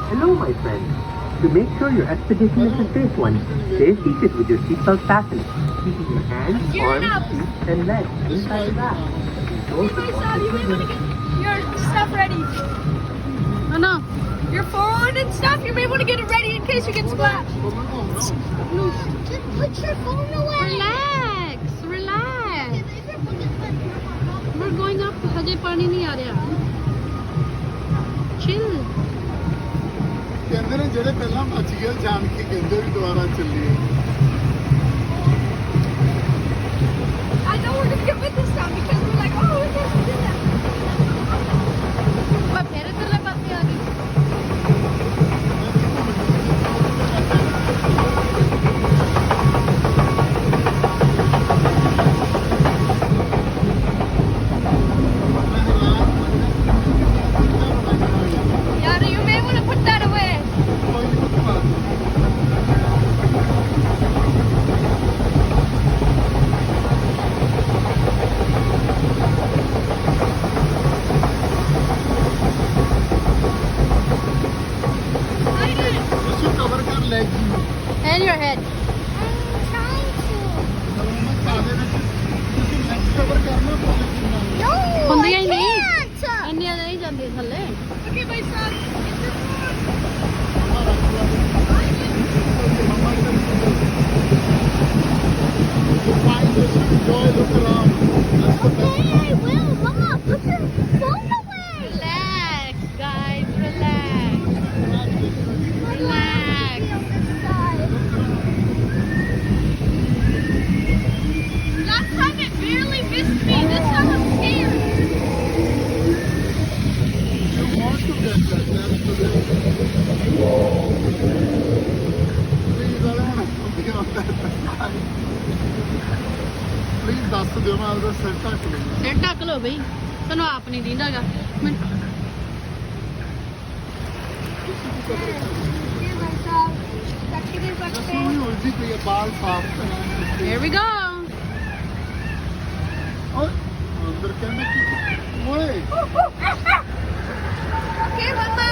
Hello, my friend. To make sure your expedition is a safe one, stay seated with your seatbelt fastened, keeping your hands, arms, feet, and legs inside the bag. Okay, myself, you may want to get your stuff ready. Oh no, your phone and stuff, you may want to get it ready in case you get splashed. No, just put your phone away. Relax, relax. We're going up. Hajay pani nahi aa raha. Chill. ਕਹਿੰਦੇ ਨੇ ਜਿਹੜੇ ਪਹਿਲਾਂ ਮੱਚ ਗਏ ਜਾਣ ਕੇ ਕਹਿੰਦੇ ਵੀ ਦੁਬਾਰਾ ਚੱਲੀਏ I know we're gonna get with this time because we're like, oh, we're gonna do that. But फिर इधरले पासे आ गई. Yeah, you may want to put that away. उसको कवर कर लेगी And your head. I'm trying to. ਕਾਦੇ ਵਿੱਚ ਤੁਸੀਂ leg cover ਕਰਨਾ ਪਊਗਾ No, ਹੁੰਦੀਆਂ I ਹੀ ਨਹੀਂ. can't. ਇੰਨੀਆਂ ਨਹੀਂ ਜਾਂਦੀਆਂ ਥੱਲੇ. Okay, my son. Okay, I will. Mama, put your phone away. Relax, guys. Relax. Relax. Last time it barely missed me. This time I'm scared. Please ਦੱਸ ਦਿਓ ਮੈਂ ਉਹਦਾ ਸਿਰ ਢੱਕ ਲਵਾਂ ਸਿਰ ਢੱਕ ਲਓ ਬਈ ਤੁਹਾਨੂੰ ਆਪ ਨਹੀਂ ਦਿੰਦਾਗਾ ਸੋਹਣੀ ਉਲਝੀ ਪਈ ਹੈ ਬਾਲ ਸਾਫ਼ ਕਰਾਂ Here we go. ਓਏ ਅੰਦਰ ਕਹਿੰਦੇ ਕਿ ਓਏ Okay, mama.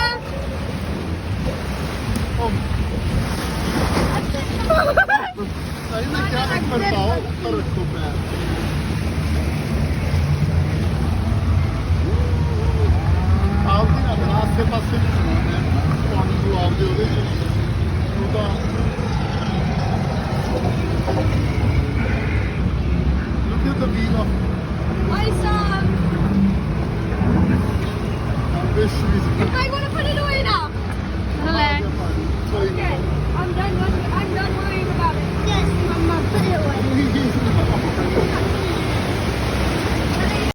ਸਹੀ ਨਾ ਕਿਆ ਉੱਪਰ ਪਾਓ ਉੱਪਰ ਰੱਖੋ ਪੈਰ ਆਪਦੀ ਨਾ ਆਸੇ ਪਾਸੇ ਪਾਣੀ ਨੂੰ ਆਪਦੇ ਉਹਦੇ ਚ ਉਹਦਾ look at the view of My son. this is I want